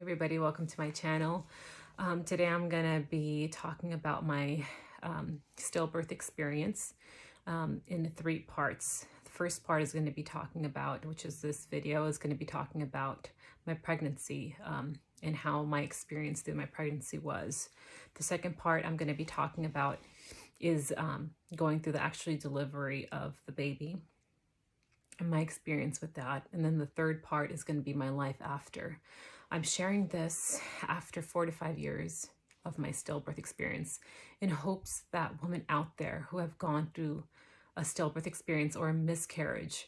Everybody, welcome to my channel. Today I'm going to be talking about my stillbirth experience in 3 parts. The first part is going to be talking about, which is this video, is going to be talking about my pregnancy and how my experience through my pregnancy was. The second part I'm going to be talking about is going through the actual delivery of the baby and my experience with that. And then the third part is going to be my life after. I'm sharing this after 4 to 5 years of my stillbirth experience in hopes that women out there who have gone through a stillbirth experience or a miscarriage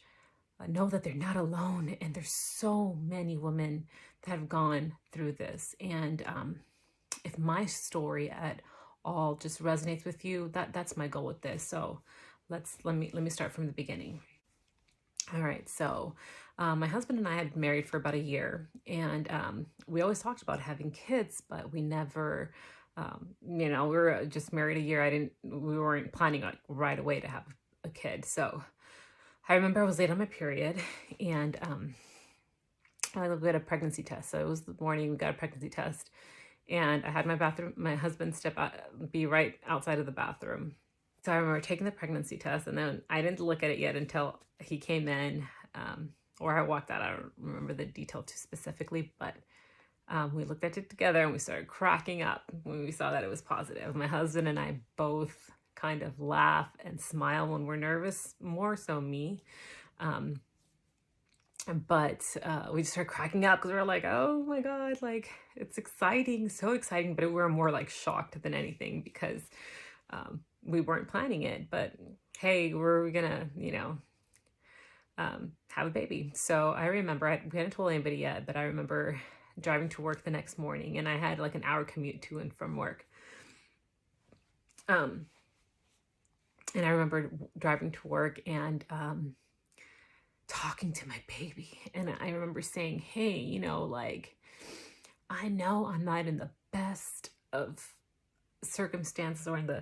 know that they're not alone. And there's so many women that have gone through this. And if my story at all just resonates with you, that's my goal with this. So let me start from the beginning. All right, so my husband and I had been married for about a year, and we always talked about having kids, but we never, we were just married a year. We weren't planning like right away to have a kid. So I remember I was late on my period, and I got a pregnancy test. So it was the morning we got a pregnancy test, and I had my husband be right outside of the bathroom. So I remember taking the pregnancy test, and then I didn't look at it yet until he came in, or I walked out. I don't remember the detail too specifically, but we looked at it together and we started cracking up when we saw that it was positive. My husband and I both kind of laugh and smile when we're nervous, more so me. But we just started cracking up because we were like, oh my God, like it's exciting, so exciting. But we were more like shocked than anything because we weren't planning it, but hey, we're gonna, have a baby. So I remember, we hadn't told anybody yet, but I remember driving to work the next morning, and I had like an hour commute to and from work. And I remember driving to work and talking to my baby. And I remember saying, hey, like, I know I'm not in the best of circumstances or in the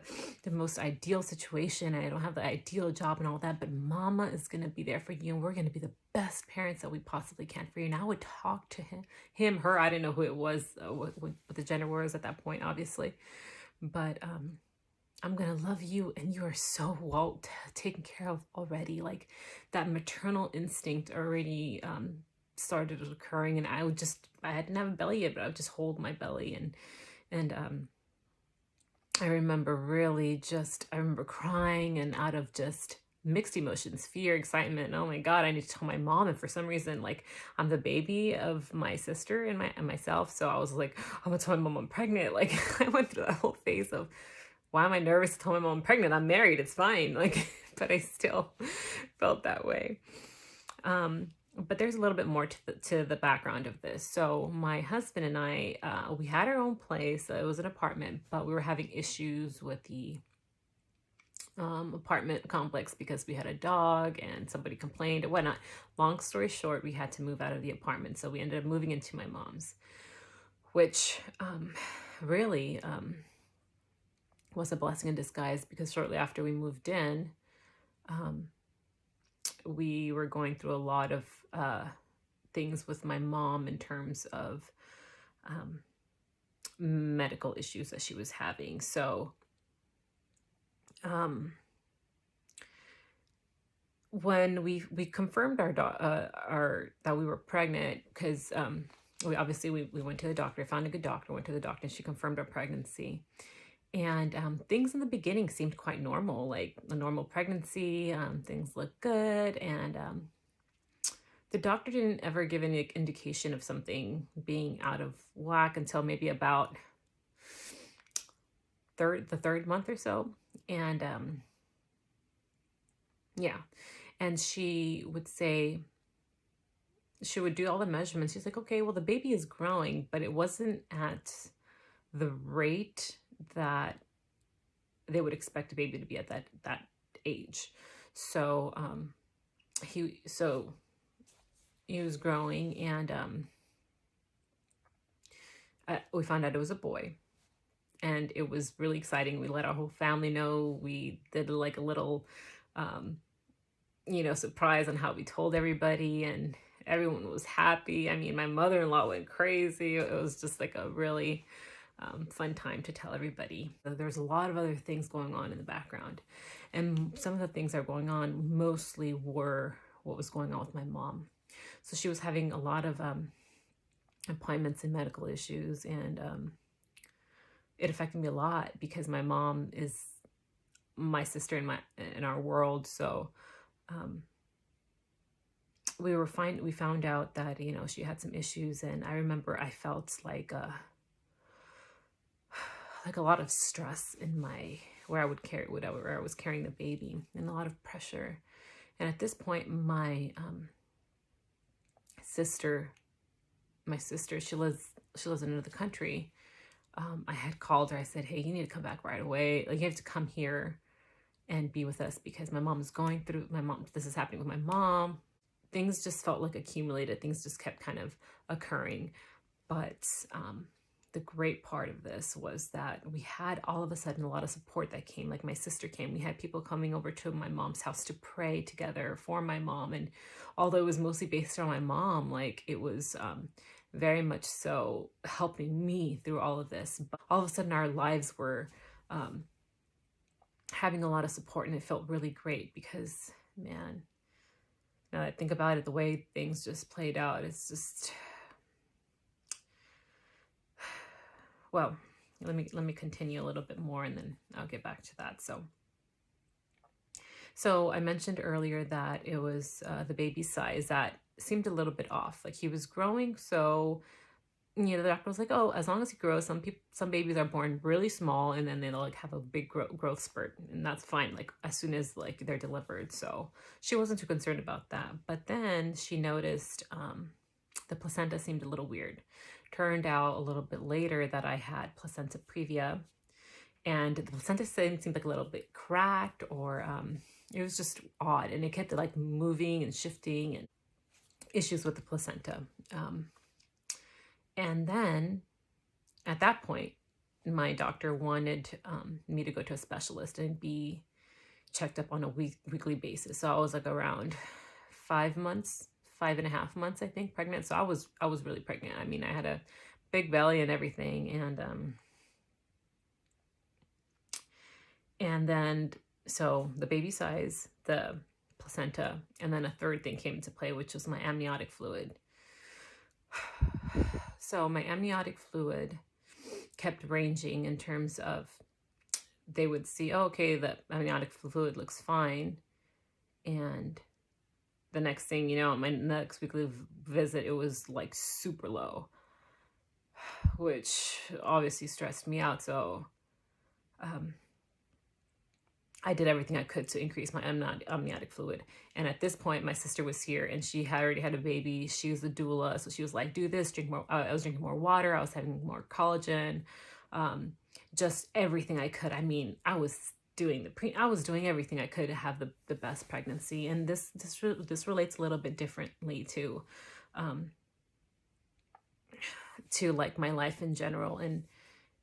most ideal situation, and I don't have the ideal job and all that, but mama is going to be there for you, and we're going to be the best parents that we possibly can for you. And I would talk to her, I didn't know who it was, what the gender was at that point, obviously, but I'm going to love you, and you are so well taken care of already. Like that maternal instinct already started occurring, and I didn't have a belly yet, but I would just hold my belly, and I remember I remember crying and out of just mixed emotions, fear, excitement. Oh my God, I need to tell my mom. And for some reason, like I'm the baby of my sister and myself. So I was like, I'm gonna tell my mom I'm pregnant. Like I went through that whole phase of, why am I nervous to tell my mom I'm pregnant? I'm married, it's fine. Like, but I still felt that way. But there's a little bit more to the background of this. So my husband and I, we had our own place. It was an apartment, but we were having issues with the apartment complex because we had a dog and somebody complained and whatnot. Long story short, we had to move out of the apartment. So we ended up moving into my mom's, which really was a blessing in disguise, because shortly after we moved in, we were going through a lot of things with my mom in terms of medical issues that she was having. So when we confirmed our that we were pregnant, because we went to the doctor, found a good doctor, went to the doctor, and she confirmed our pregnancy. And things in the beginning seemed quite normal, like a normal pregnancy. Things looked good, and the doctor didn't ever give any indication of something being out of whack until maybe about the third month or so. And and she would do all the measurements. She's like, okay, well, the baby is growing, but it wasn't at the rate that they would expect a baby to be at that age. So he was growing, and we found out it was a boy, and it was really exciting. We let our whole family know. We did like a little surprise on how we told everybody, and everyone was happy. I mean, my mother-in-law went crazy. It was just like a really fun time to tell everybody. So there's a lot of other things going on in the background. And some of the things that are going on mostly were what was going on with my mom. So she was having a lot of appointments and medical issues, and it affected me a lot because my mom is my sister in our world. So we found out that, you know, she had some issues, and I remember I felt like a lot of stress in where I was carrying the baby, and a lot of pressure. And at this point, my sister, she lives in another country. I had called her. I said, hey, you need to come back right away. Like, you have to come here and be with us because this is happening with my mom. Things just felt like accumulated. Things just kept kind of occurring. But the great part of this was that we had all of a sudden a lot of support that came. Like, my sister came. We had people coming over to my mom's house to pray together for my mom. And although it was mostly based on my mom, like, it was very much so helping me through all of this. But all of a sudden our lives were having a lot of support, and it felt really great because, man, now that I think about it, the way things just played out, it's just, well, let me continue a little bit more, and then I'll get back to that. So I mentioned earlier that it was the baby size that seemed a little bit off. Like, he was growing, so, you know, the doctor was like, oh, as long as he grows, some babies are born really small, and then they'll like have a big growth spurt, and that's fine, like, as soon as like they're delivered. So she wasn't too concerned about that. But then she noticed the placenta seemed a little weird. Turned out a little bit later that I had placenta previa, and the placenta seemed like a little bit cracked, or it was just odd, and it kept like moving and shifting, and issues with the placenta. And then at that point, my doctor wanted me to go to a specialist and be checked up on a weekly basis. So I was like around 5.5 months, I think, pregnant. So I was really pregnant. I mean, I had a big belly and everything. And then, so the baby size, the placenta, and then a third thing came into play, which was my amniotic fluid. So my amniotic fluid kept ranging in terms of, they would see, oh, okay, the amniotic fluid looks fine. And the next thing you know, my next weekly visit, it was like super low, which obviously stressed me out. So I did everything I could to increase my amniotic fluid. And at this point, my sister was here, and she had already had a baby. She was the doula. So she was like, do this, drink more. I was drinking more water. I was having more collagen, just everything I could. I mean, I was doing everything I could to have the best pregnancy. And this relates a little bit differently to like my life in general,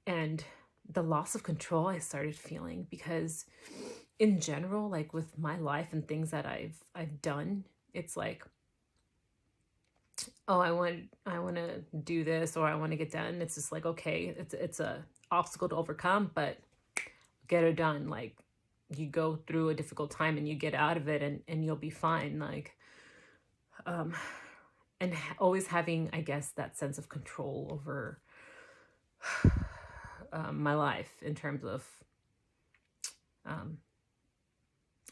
and the loss of control I started feeling, because in general, like with my life and things that I've done, it's like, oh, I want to do this, or I want to get done. It's just like, okay, it's a obstacle to overcome, but get it done. Like, you go through a difficult time and you get out of it, and you'll be fine. Like, and always having, I guess, that sense of control over my life in terms of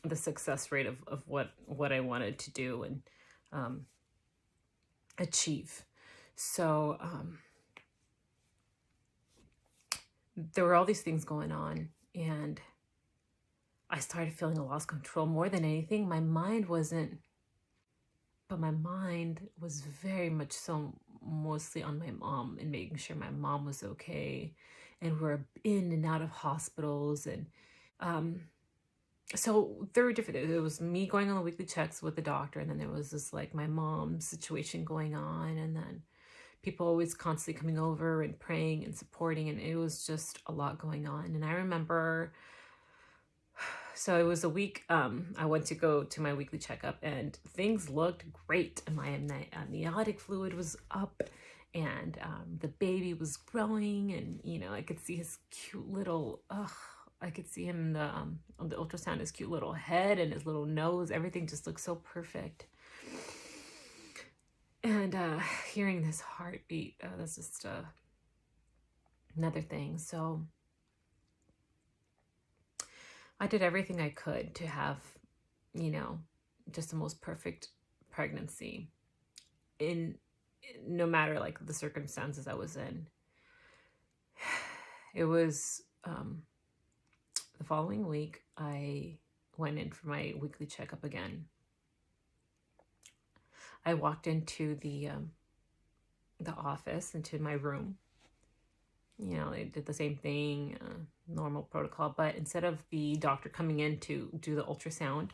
the success rate of what I wanted to do and achieve. So there were all these things going on, and I started feeling a loss of control more than anything. My mind wasn't, but my mind was very much so mostly on my mom and making sure my mom was okay. And we're in and out of hospitals. And so there were different, it was me going on the weekly checks with the doctor. And then there was this like my mom's situation going on. And then people always constantly coming over and praying and supporting. And it was just a lot going on. And I remember So it was a week. I went to go to my weekly checkup, and things looked great. My amniotic fluid was up, and the baby was growing, and I could see his cute little. I could see him in the on the ultrasound, his cute little head and his little nose. Everything just looked so perfect. And hearing this heartbeat, that's just another thing. So I did everything I could to have, just the most perfect pregnancy in no matter like the circumstances I was in. It was the following week I went in for my weekly checkup again. I walked into the office, into my room. They did the same thing, normal protocol, but instead of the doctor coming in to do the ultrasound,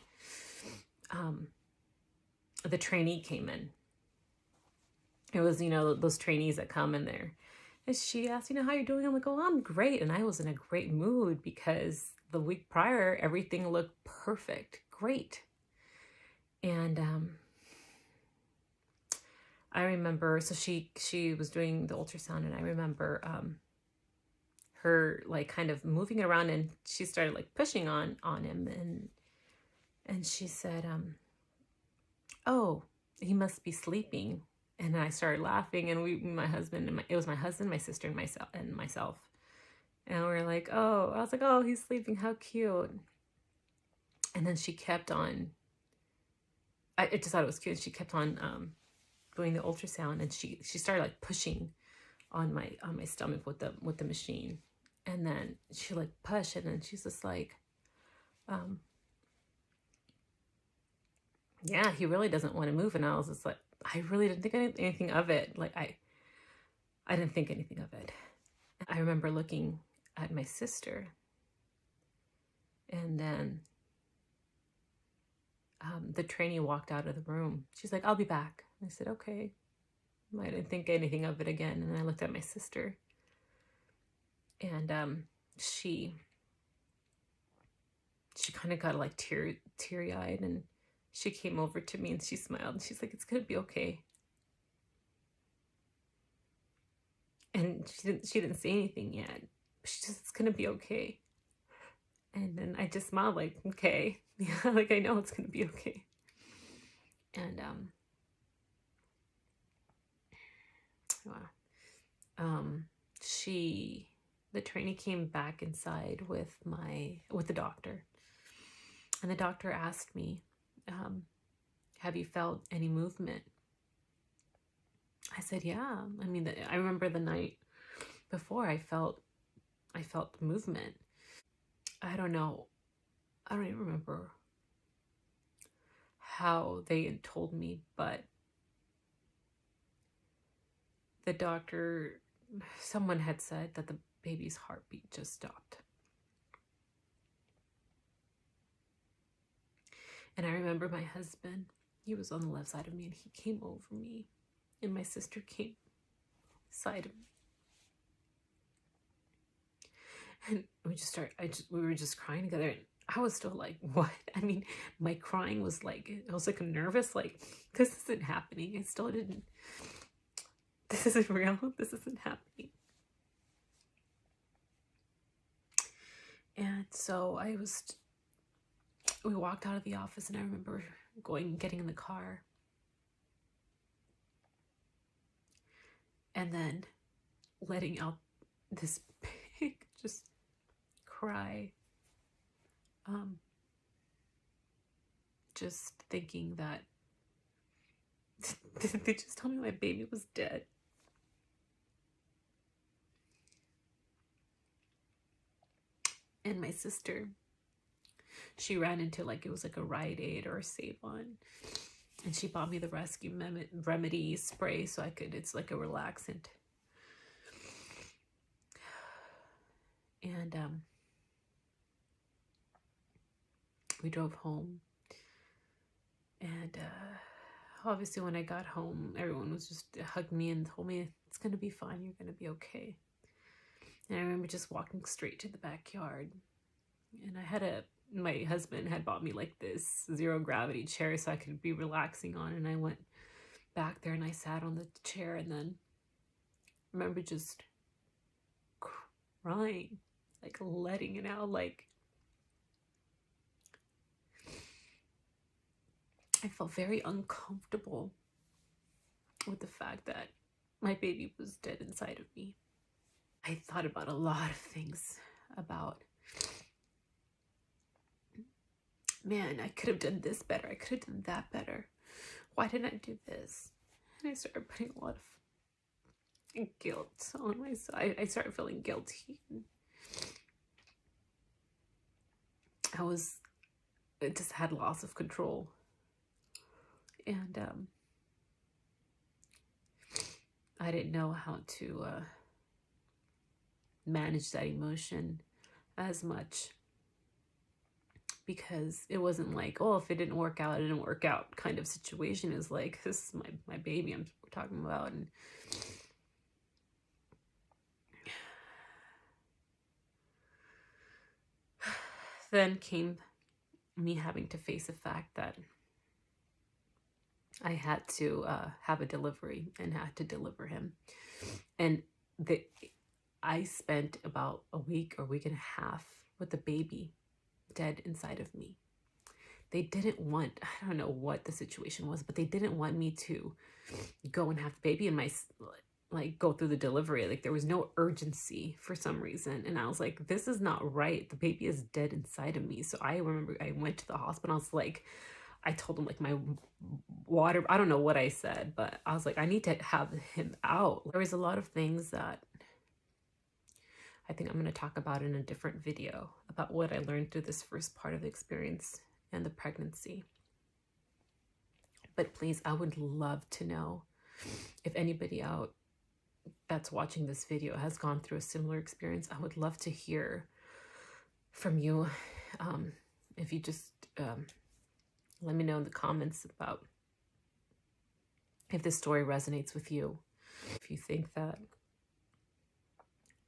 the trainee came in. It was, those trainees that come in there. And she asked, how you're doing? I'm like, oh, I'm great. And I was in a great mood because the week prior, everything looked perfect, great. And I remember, so she was doing the ultrasound, and I remember her like kind of moving around, and she started like pushing on him, and she said, oh, he must be sleeping. And I started laughing, and my husband, it was my husband, my sister, and myself. And we were like, oh, I was like, oh, he's sleeping, how cute. And then she kept on, I just thought it was cute. She kept on doing the ultrasound, and she started like pushing on my stomach with the machine. And then she like pushed, and then she's just like, yeah, he really doesn't want to move. And I was just like, I really didn't think anything of it. Like I didn't think anything of it. I remember looking at my sister, and then the trainee walked out of the room. She's like, I'll be back. I said, okay. I didn't think anything of it again. And I looked at my sister, and she kind of got like teary-eyed, and she came over to me and she smiled, and she's like, it's gonna be okay. And she didn't say anything yet. She just, it's gonna be okay. And then I just smiled like, okay. Yeah, like I know it's gonna be okay. And the trainee came back inside with the doctor, and the doctor asked me, have you felt any movement? I said, yeah. I mean, I remember the night before I felt movement. I don't know. I don't even remember how they had told me, but the doctor, someone had said that the baby's heartbeat just stopped. And I remember my husband, he was on the left side of me, and he came over me, and my sister came beside him. And we were just crying together, and I was still like, what? I mean, my crying was like, I was like nervous, like, this isn't happening. I still didn't, this isn't real. This isn't happening. And so we walked out of the office, and I remember getting in the car, and then letting out this big just cry, just thinking that they just told me my baby was dead. And my sister, she ran into like, it was like a Rite Aid or a Save-On, and she bought me the Rescue Remedy spray, so it's like a relaxant. And we drove home, and obviously when I got home, everyone was just hugged me and told me, it's gonna be fine, you're gonna be okay. And I remember just walking straight to the backyard, and I had my husband had bought me like this zero gravity chair so I could be relaxing on, and I went back there and I sat on the chair, and then I remember just crying, like letting it out. Like, I felt very uncomfortable with the fact that my baby was dead inside of me. I thought about a lot of things about, man, I could have done this better. I could have done that better. Why didn't I do this? And I started putting a lot of guilt on myself. I started feeling guilty. It just had loss of control. And I didn't know how to manage that emotion as much, because it wasn't like, oh, if it didn't work out, it didn't work out kind of situation. Is like, this is my baby we're talking about. And then came me having to face the fact that I had to have a delivery and had to deliver him. And I spent about a week or week and a half with the baby dead inside of me. They didn't want, I don't know what the situation was, but they didn't want me to go and have the baby and go through the delivery. Like, there was no urgency for some reason. And I was like, this is not right. The baby is dead inside of me. So I remember I went to the hospital. I was like, I told them, like, my water, I don't know what I said, but I was like, I need to have him out. There was a lot of things that I think I'm going to talk about in a different video, about what I learned through this first part of the experience and the pregnancy. But please, I would love to know if anybody out that's watching this video has gone through a similar experience. I would love to hear from you. If you just let me know in the comments about if this story resonates with you. If you think that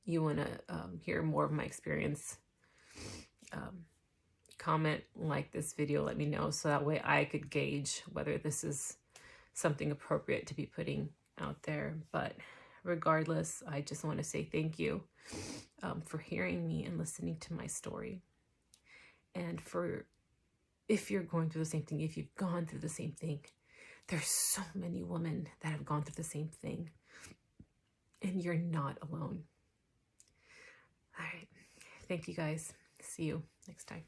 you want to hear more of my experience, comment, like this video, let me know, so that way I could gauge whether this is something appropriate to be putting out there. But regardless, I just want to say thank you for hearing me and listening to my story. And if you're going through the same thing, if you've gone through the same thing, there's so many women that have gone through the same thing, and you're not alone. All right. Thank you guys. See you next time.